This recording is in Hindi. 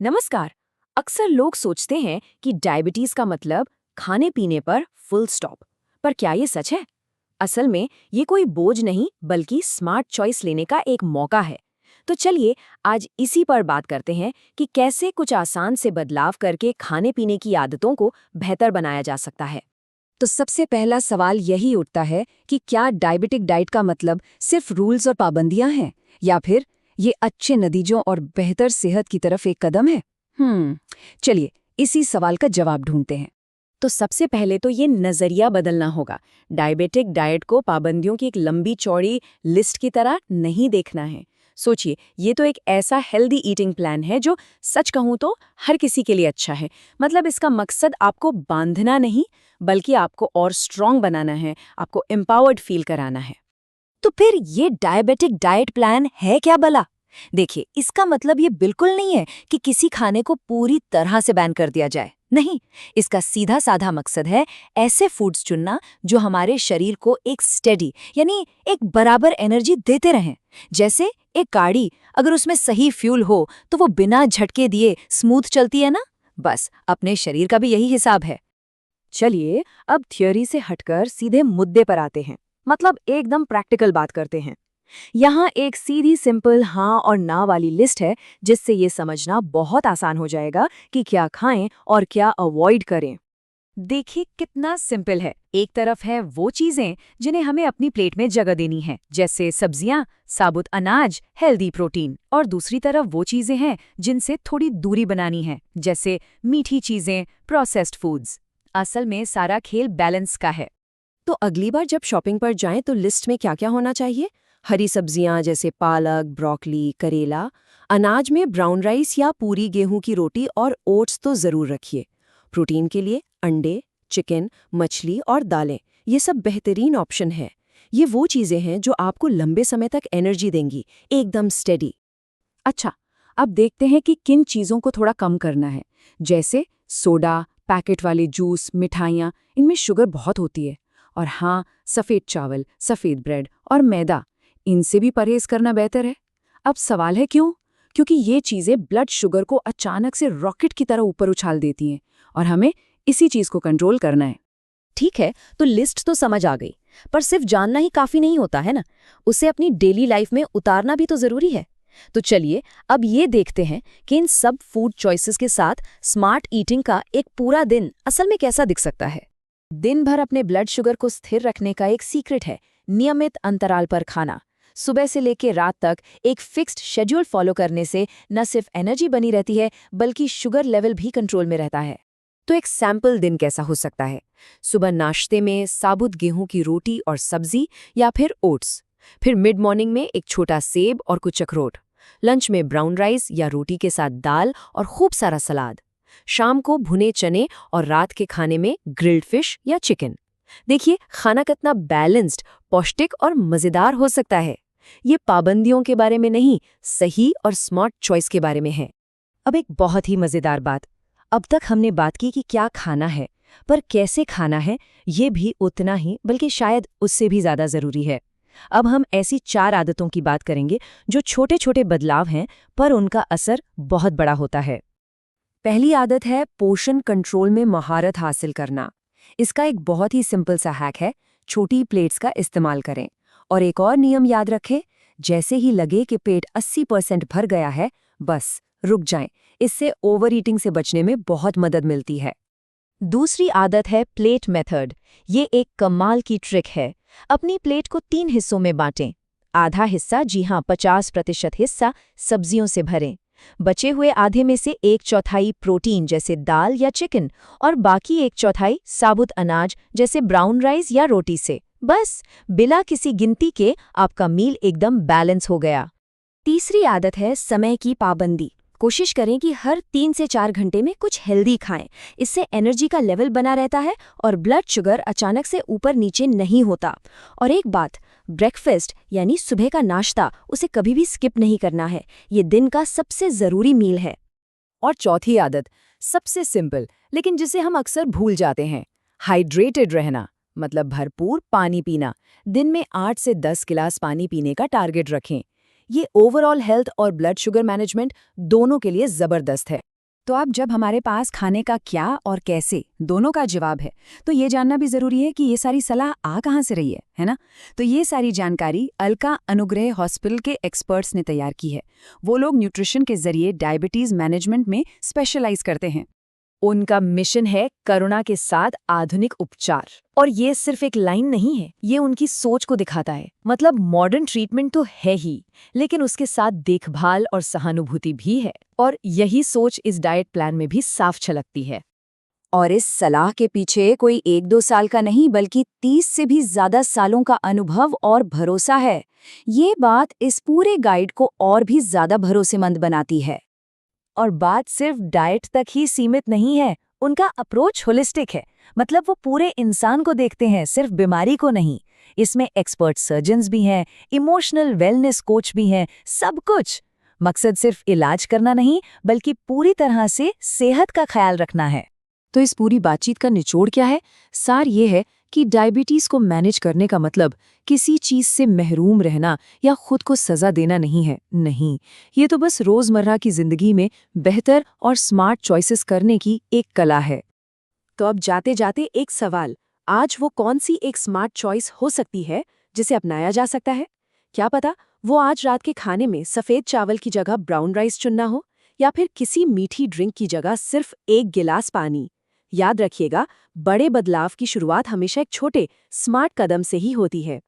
नमस्कार। अक्सर लोग सोचते हैं कि डायबिटीज का मतलब खाने पीने पर फुल स्टॉप। पर क्या ये सच है? असल में ये कोई बोझ नहीं बल्कि स्मार्ट चॉइस लेने का एक मौका है। तो चलिए आज इसी पर बात करते हैं कि कैसे कुछ आसान से बदलाव करके खाने पीने की आदतों को बेहतर बनाया जा सकता है। तो सबसे पहला सवाल यही उठता है कि क्या डायबिटिक डाइट का मतलब सिर्फ रूल्स और पाबंदियां हैं, या फिर ये अच्छे नतीजों और बेहतर सेहत की तरफ एक कदम है? चलिए इसी सवाल का जवाब ढूंढते हैं। तो सबसे पहले तो ये नज़रिया बदलना होगा। डायबिटिक डाइट को पाबंदियों की एक लंबी चौड़ी लिस्ट की तरह नहीं देखना है। सोचिए, ये तो एक ऐसा हेल्दी ईटिंग प्लान है जो सच कहूँ तो हर किसी के लिए अच्छा है। मतलब इसका मकसद आपको बांधना नहीं बल्कि आपको और स्ट्रांग बनाना है, आपको एम्पावर्ड फील कराना है। तो फिर ये डायबिटिक डाइट प्लान है क्या भला? देखिए, इसका मतलब ये बिल्कुल नहीं है कि किसी खाने को पूरी तरह से बैन कर दिया जाए। नहीं, इसका सीधा साधा मकसद है ऐसे फूड्स चुनना जो हमारे शरीर को एक स्टेडी यानी एक बराबर एनर्जी देते रहें। जैसे एक गाड़ी, अगर उसमें सही फ्यूल हो तो वो बिना झटके दिए स्मूथ चलती है ना। बस अपने शरीर का भी यही हिसाब है। चलिए अब थ्योरी से हटकर सीधे मुद्दे पर आते हैं। मतलब एकदम प्रैक्टिकल बात करते हैं। यहाँ एक सीधी सिंपल हाँ और ना वाली लिस्ट है जिससे ये समझना बहुत आसान हो जाएगा कि क्या खाएं और क्या अवॉइड करें। देखिए कितना सिंपल है। एक तरफ है वो चीजें जिन्हें हमें अपनी प्लेट में जगह देनी है, जैसे सब्जियां, साबुत अनाज, हेल्दी प्रोटीन। और दूसरी तरफ वो चीजें हैं जिनसे थोड़ी दूरी बनानी है, जैसे मीठी चीजें, प्रोसेस्ड फूड्स। असल में सारा खेल बैलेंस का है। तो अगली बार जब शॉपिंग पर जाएं तो लिस्ट में क्या क्या होना चाहिए? हरी सब्जियां जैसे पालक, ब्रोकली, करेला। अनाज में ब्राउन राइस या पूरी गेहूं की रोटी और ओट्स तो जरूर रखिए। प्रोटीन के लिए अंडे, चिकन, मछली और दालें, ये सब बेहतरीन ऑप्शन है। ये वो चीजें हैं जो आपको लंबे समय तक एनर्जी देंगी, एकदम स्टेडी। अच्छा, अब देखते हैं कि किन चीजों को थोड़ा कम करना है। जैसे सोडा, पैकेट वाले जूस, मिठाइयाँ, इनमें शुगर बहुत होती है। और हाँ, सफ़ेद चावल, सफ़ेद ब्रेड और मैदा, इनसे भी परहेज करना बेहतर है। अब सवाल है क्यों? क्योंकि ये चीज़ें ब्लड शुगर को अचानक से रॉकेट की तरह ऊपर उछाल देती हैं और हमें इसी चीज़ को कंट्रोल करना है। ठीक है, तो लिस्ट तो समझ आ गई, पर सिर्फ जानना ही काफ़ी नहीं होता है ना, उसे अपनी डेली लाइफ में उतारना भी तो ज़रूरी है। तो चलिए अब ये देखते हैं कि इन सब फूड चॉइसेस के साथ स्मार्ट ईटिंग का एक पूरा दिन असल में कैसा दिख सकता है। दिन भर अपने ब्लड शुगर को स्थिर रखने का एक सीक्रेट है नियमित अंतराल पर खाना। सुबह से लेकर रात तक एक फिक्स्ड शेड्यूल फॉलो करने से न सिर्फ एनर्जी बनी रहती है बल्कि शुगर लेवल भी कंट्रोल में रहता है। तो एक सैंपल दिन कैसा हो सकता है? सुबह नाश्ते में साबुत गेहूं की रोटी और सब्जी या फिर ओट्स। फिर मिड मॉर्निंग में एक छोटा सेब और कुछ अखरोट। लंच में ब्राउन राइस या रोटी के साथ दाल और खूब सारा सलाद। शाम को भुने चने और रात के खाने में ग्रिल्ड फिश या चिकन। देखिए खाना कितना बैलेंस्ड, पौष्टिक और मज़ेदार हो सकता है। ये पाबंदियों के बारे में नहीं, सही और स्मार्ट चॉइस के बारे में है। अब एक बहुत ही मज़ेदार बात। अब तक हमने बात की कि क्या खाना है, पर कैसे खाना है ये भी उतना ही बल्कि शायद उससे भी ज़्यादा ज़रूरी है। अब हम ऐसी 4 आदतों की बात करेंगे जो छोटे छोटे बदलाव हैं पर उनका असर बहुत बड़ा होता है। पहली आदत है पोषण कंट्रोल में महारत हासिल करना। इसका एक बहुत ही सिंपल सा हैक है, छोटी प्लेट्स का इस्तेमाल करें। और एक और नियम याद रखें, जैसे ही लगे कि पेट 80% भर गया है, बस रुक जाएं। इससे ओवर ईटिंग से बचने में बहुत मदद मिलती है। दूसरी आदत है प्लेट मेथड। ये एक कमाल की ट्रिक है। अपनी प्लेट को 3 हिस्सों में बांटें। आधा हिस्सा, जी हाँ 50% हिस्सा सब्जियों से भरें। बचे हुए आधे में से 1/4 प्रोटीन जैसे दाल या चिकन और बाकी 1/4 साबुत अनाज जैसे ब्राउन राइस या रोटी से। बस बिना किसी गिनती के आपका मील एकदम बैलेंस हो गया। तीसरी आदत है समय की पाबंदी। कोशिश करें कि हर 3 से 4 घंटे में कुछ हेल्दी खाएं। इससे एनर्जी का लेवल बना रहता है और ब्लड शुगर अचानक से ऊपर नीचे नहीं होता। और एक बात, ब्रेकफास्ट यानी सुबह का नाश्ता, उसे कभी भी स्किप नहीं करना है। ये दिन का सबसे ज़रूरी मील है। और चौथी आदत, सबसे सिंपल लेकिन जिसे हम अक्सर भूल जाते हैं, हाइड्रेटेड रहना। मतलब भरपूर पानी पीना। दिन में 8 से 10 गिलास पानी पीने का टारगेट रखें। ये ओवरऑल हेल्थ और ब्लड शुगर मैनेजमेंट दोनों के लिए ज़बरदस्त है। तो अब जब हमारे पास खाने का क्या और कैसे दोनों का जवाब है, तो ये जानना भी जरूरी है कि ये सारी सलाह आ कहाँ से रही है ना? तो ये सारी जानकारी अलका अनुग्रह हॉस्पिटल के एक्सपर्ट्स ने तैयार की है। वो लोग न्यूट्रिशन के जरिए डायबिटीज मैनेजमेंट में स्पेशलाइज करते हैं। उनका मिशन है करुणा के साथ आधुनिक उपचार। और ये सिर्फ एक लाइन नहीं है, ये उनकी सोच को दिखाता है। मतलब मॉडर्न ट्रीटमेंट तो है ही, लेकिन उसके साथ देखभाल और सहानुभूति भी है। और यही सोच इस डाइट प्लान में भी साफ झलकती है। और इस सलाह के पीछे कोई 1-2 साल का नहीं, बल्कि 30 से भी ज्यादा सालों का अनुभव और भरोसा है। ये बात इस पूरे गाइड को और भी ज्यादा भरोसेमंद बनाती है। और बात सिर्फ डाइट तक ही सीमित नहीं है, उनका अप्रोच होलिस्टिक है। मतलब वो पूरे इंसान को देखते हैं, सिर्फ बीमारी को नहीं। इसमें एक्सपर्ट सर्जन्स भी हैं, इमोशनल वेलनेस कोच भी हैं, सब कुछ। मकसद सिर्फ इलाज करना नहीं, बल्कि पूरी तरह से सेहत का ख्याल रखना है। तो इस पूरी बातचीत का निचोड़ क्या है? सार ये है कि डायबिटीज को मैनेज करने का मतलब किसी चीज से महरूम रहना या खुद को सजा देना नहीं है। नहीं, ये तो बस रोजमर्रा की जिंदगी में बेहतर और स्मार्ट चॉइसेस करने की एक कला है। तो अब जाते जाते एक सवाल, आज वो कौन सी एक स्मार्ट चॉइस हो सकती है जिसे अपनाया जा सकता है? क्या पता वो आज रात के खाने में सफेद चावल की जगह ब्राउन राइस चुनना हो, या फिर किसी मीठी ड्रिंक की जगह सिर्फ एक गिलास पानी। याद रखिएगा, बड़े बदलाव की शुरुआत हमेशा एक छोटे स्मार्ट कदम से ही होती है।